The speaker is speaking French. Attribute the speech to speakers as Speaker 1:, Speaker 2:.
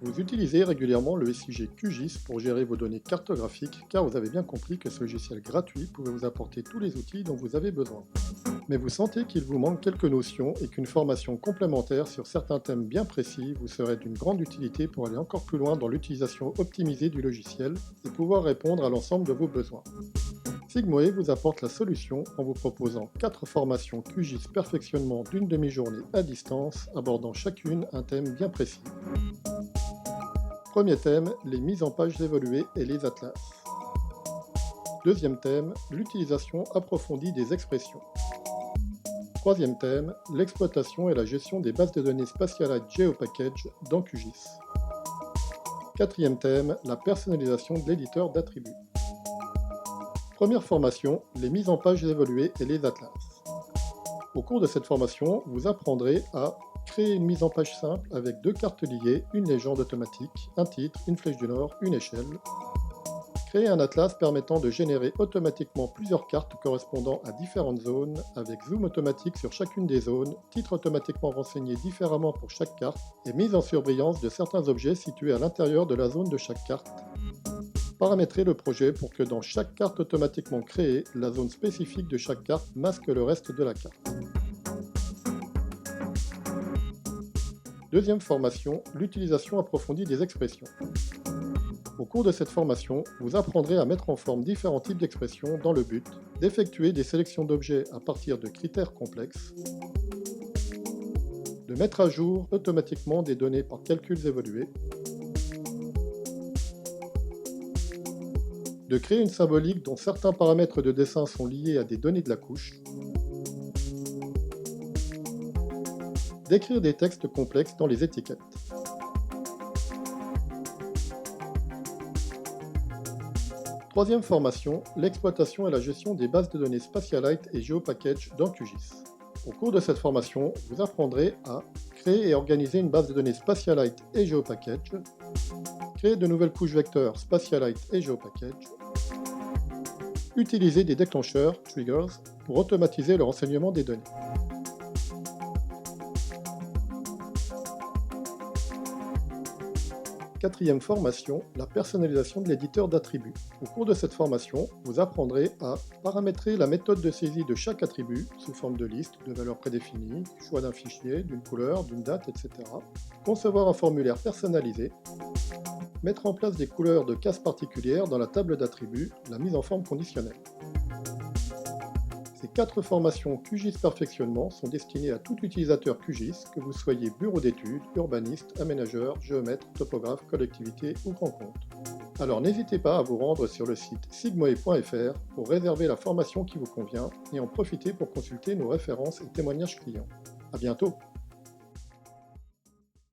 Speaker 1: Vous utilisez régulièrement le SIG QGIS pour gérer vos données cartographiques car vous avez bien compris que ce logiciel gratuit pouvait vous apporter tous les outils dont vous avez besoin. Mais vous sentez qu'il vous manque quelques notions et qu'une formation complémentaire sur certains thèmes bien précis vous serait d'une grande utilité pour aller encore plus loin dans l'utilisation optimisée du logiciel et pouvoir répondre à l'ensemble de vos besoins. Sigmoe vous apporte la solution en vous proposant 4 formations QGIS perfectionnement d'une demi-journée à distance abordant chacune un thème bien précis. Premier thème, les mises en page évoluées et les atlas. Deuxième thème, l'utilisation approfondie des expressions. Troisième thème, l'exploitation et la gestion des bases de données Spatialite GeoPackage dans QGIS. Quatrième thème, la personnalisation de l'éditeur d'attributs. Première formation, les mises en page évoluées et les atlas. Au cours de cette formation, vous apprendrez à créer une mise en page simple avec 2 cartes liées, une légende automatique, un titre, une flèche du nord, une échelle. Créer un atlas permettant de générer automatiquement plusieurs cartes correspondant à différentes zones avec zoom automatique sur chacune des zones, titre automatiquement renseigné différemment pour chaque carte et mise en surveillance de certains objets situés à l'intérieur de la zone de chaque carte. Paramétrer le projet pour que dans chaque carte automatiquement créée, la zone spécifique de chaque carte masque le reste de la carte. Deuxième formation, l'utilisation approfondie des expressions. Au cours de cette formation, vous apprendrez à mettre en forme différents types d'expressions dans le but d'effectuer des sélections d'objets à partir de critères complexes, de mettre à jour automatiquement des données par calculs évolués, de créer une symbolique dont certains paramètres de dessin sont liés à des données de la couche, d'écrire des textes complexes dans les étiquettes. Troisième formation, l'exploitation et la gestion des bases de données Spatialite et GeoPackage dans QGIS. Au cours de cette formation, vous apprendrez à créer et organiser une base de données Spatialite et GeoPackage, créer de nouvelles couches vecteurs Spatialite et GeoPackage, utiliser des déclencheurs, triggers, pour automatiser le renseignement des données. Quatrième formation, la personnalisation de l'éditeur d'attributs. Au cours de cette formation, vous apprendrez à paramétrer la méthode de saisie de chaque attribut sous forme de liste, de valeurs prédéfinies, choix d'un fichier, d'une couleur, d'une date, etc. Concevoir un formulaire personnalisé, mettre en place des couleurs de cases particulières dans la table d'attributs, la mise en forme conditionnelle. Ces 4 formations QGIS Perfectionnement sont destinées à tout utilisateur QGIS, que vous soyez bureau d'études, urbaniste, aménageur, géomètre, topographe, collectivité ou grand compte. Alors n'hésitez pas à vous rendre sur le site sigmoe.fr pour réserver la formation qui vous convient et en profiter pour consulter nos références et témoignages clients. À bientôt!